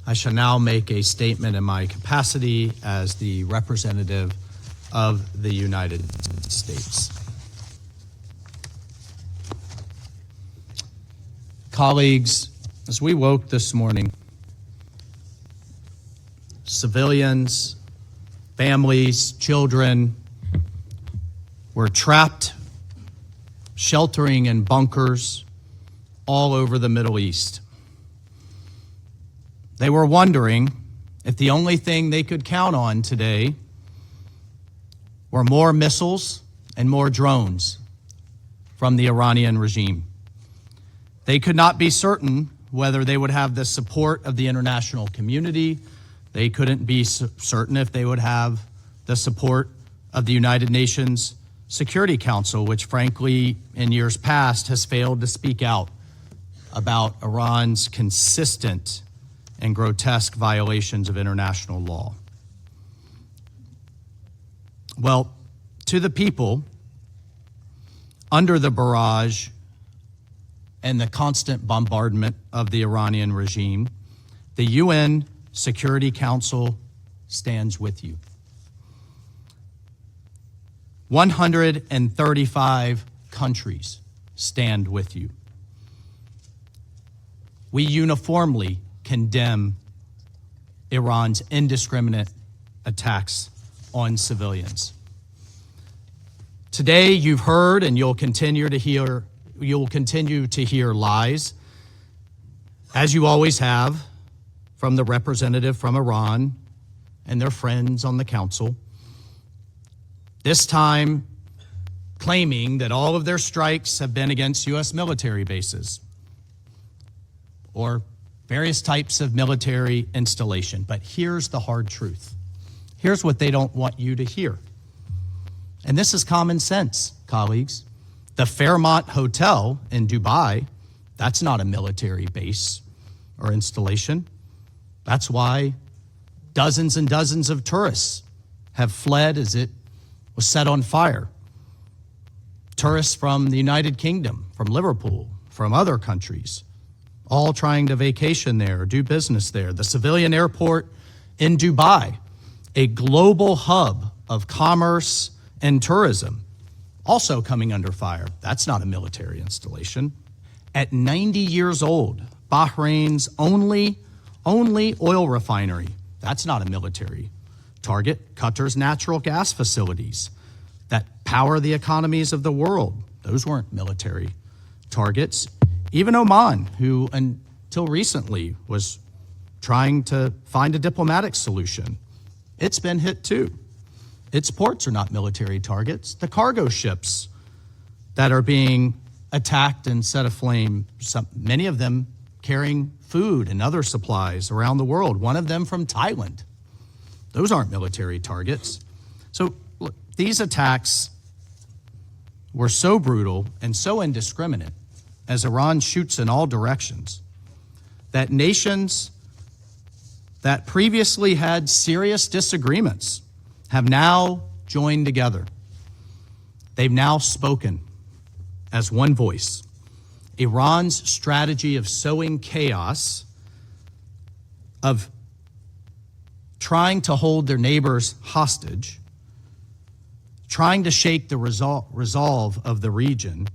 I shall now make a statement in my capacity as the representative of the United States. Colleagues, as we woke this morning, civilians, families, children were trapped, sheltering in bunkers all over the Middle East. They were wondering if the only thing they could count on today were more missiles and more drones from the Iranian regime. They could not be certain whether they would have the support of the international community. They couldn't be certain if they would have the support of the United Nations Security Council, which frankly, in years past, has failed to speak out about Iran's consistent and grotesque violations of international law. Well, to the people, under the barrage and the constant bombardment of the Iranian regime, the UN Security Council stands with you. 135 countries stand with you. We uniformly condemn Iran's indiscriminate attacks on civilians. Today, you've heard and you'll continue to hear lies, as you always have, from the representative from Iran and their friends on the council. This time, claiming that all of their strikes have been against U.S. military bases or various types of military installation. But here's the hard truth. Here's what they don't want you to hear. And this is common sense, colleagues. The Fairmont Hotel in Dubai, that's not a military base or installation. That's why dozens and dozens of tourists have fled as it was set on fire. Tourists from the United Kingdom, from Liverpool, from other countries, all trying to vacation there, do business there. The civilian airport in Dubai, a global hub of commerce and tourism, also coming under fire. That's not a military installation. At 90 years old, Bahrain's only oil refinery, that's not a military target. Qatar's natural gas facilities that power the economies of the world, those weren't military targets. Even Oman, who until recently was trying to find a diplomatic solution, it's been hit too. Its ports are not military targets. The cargo ships that are being attacked and set aflame, many of them carrying food and other supplies around the world, one of them from Thailand. Those aren't military targets. So look, these attacks were so brutal and so indiscriminate as Iran shoots in all directions that nations that previously had serious disagreements have now joined together. They've now spoken as one voice. Iran's strategy of sowing chaos, of trying to hold their neighbors hostage, trying to shake the resolve of the region,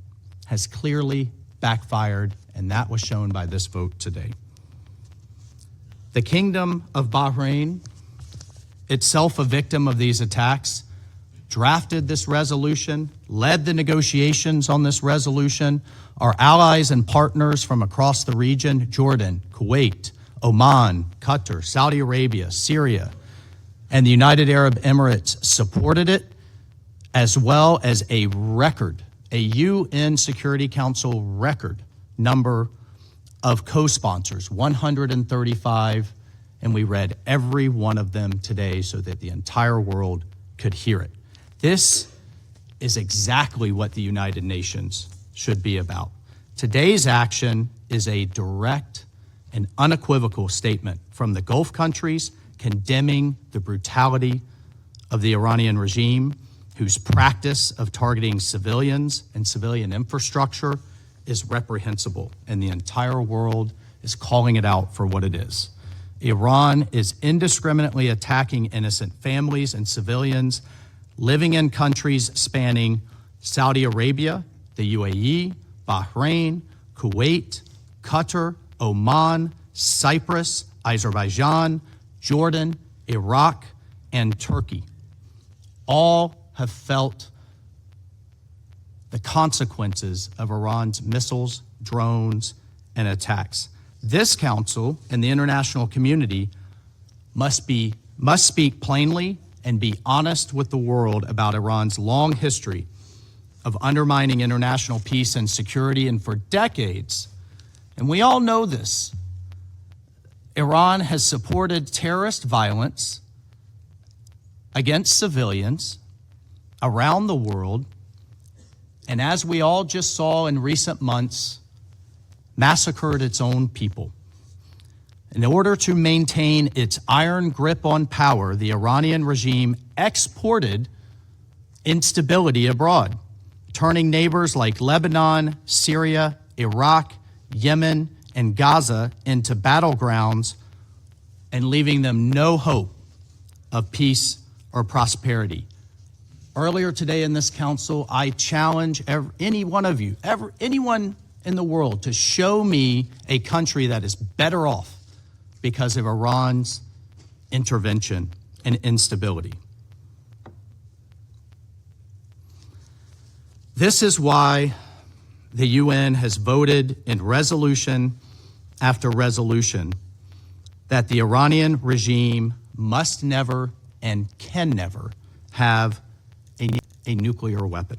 has clearly backfired, and that was shown by this vote today. The Kingdom of Bahrain, itself a victim of these attacks, drafted this resolution, led the negotiations on this resolution. Our allies and partners from across the region, Jordan, Kuwait, Oman, Qatar, Saudi Arabia, Syria, and the United Arab Emirates supported it, as well as a UN Security Council record number of co-sponsors, 135, and we read every one of them today so that the entire world could hear it. This is exactly what the United Nations should be about. Today's action is a direct and unequivocal statement from the Gulf countries condemning the brutality of the Iranian regime, whose practice of targeting civilians and civilian infrastructure is reprehensible, and the entire world is calling it out for what it is. Iran is indiscriminately attacking innocent families and civilians living in countries spanning Saudi Arabia, the UAE, Bahrain, Kuwait, Qatar, Oman, Cyprus, Azerbaijan, Jordan, Iraq, and Turkey. All have felt the consequences of Iran's missiles, drones, and attacks. This council and the international community must speak plainly and be honest with the world about Iran's long history of undermining international peace and security, and for decades, and we all know this, Iran has supported terrorist violence against civilians around the world, and as we all just saw in recent months, massacred its own people. In order to maintain its iron grip on power, the Iranian regime exported instability abroad, turning neighbors like Lebanon, Syria, Iraq, Yemen, and Gaza into battlegrounds and leaving them no hope of peace or prosperity. Earlier today in this council, I challenge any one of you, anyone in the world, to show me a country that is better off because of Iran's intervention and instability. This is why the UN has voted in resolution after resolution that the Iranian regime must never and can never have a nuclear weapon.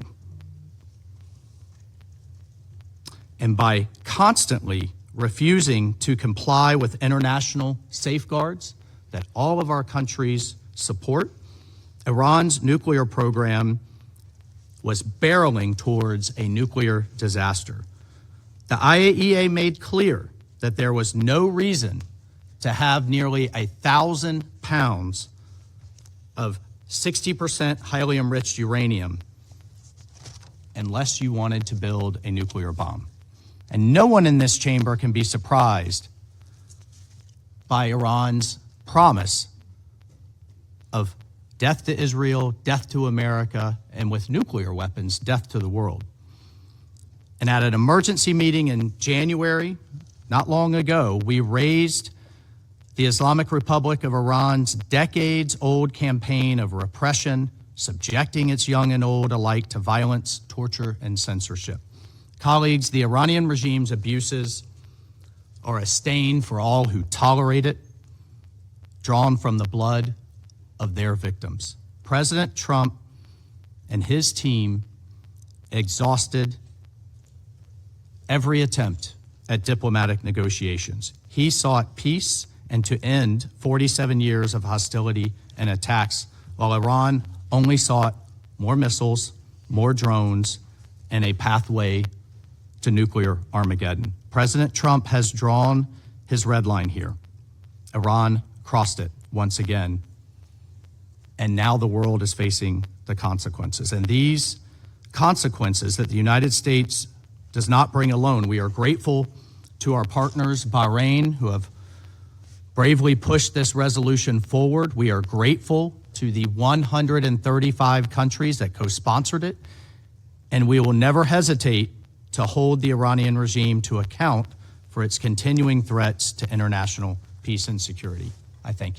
And by constantly refusing to comply with international safeguards that all of our countries support, Iran's nuclear program was barreling towards a nuclear disaster. The IAEA made clear that there was no reason to have nearly 1,000 pounds of 60% highly enriched uranium unless you wanted to build a nuclear bomb. And no one in this chamber can be surprised by Iran's promise of death to Israel, death to America, and with nuclear weapons, death to the world. And at an emergency meeting in January, not long ago, we raised the Islamic Republic of Iran's decades-old campaign of repression, subjecting its young and old alike to violence, torture, and censorship. Colleagues, the Iranian regime's abuses are a stain for all who tolerate it, drawn from the blood of their victims. President Trump and his team exhausted every attempt at diplomatic negotiations. He sought peace and to end 47 years of hostility and attacks, while Iran only sought more missiles, more drones, and a pathway to nuclear Armageddon. President Trump has drawn his red line here. Iran crossed it once again, and now the world is facing the consequences. And these consequences that the United States does not bring alone. We are grateful to our partners, Bahrain, who have bravely pushed this resolution forward. We are grateful to the 135 countries that co-sponsored it, and we will never hesitate to hold the Iranian regime to account for its continuing threats to international peace and security. I thank you.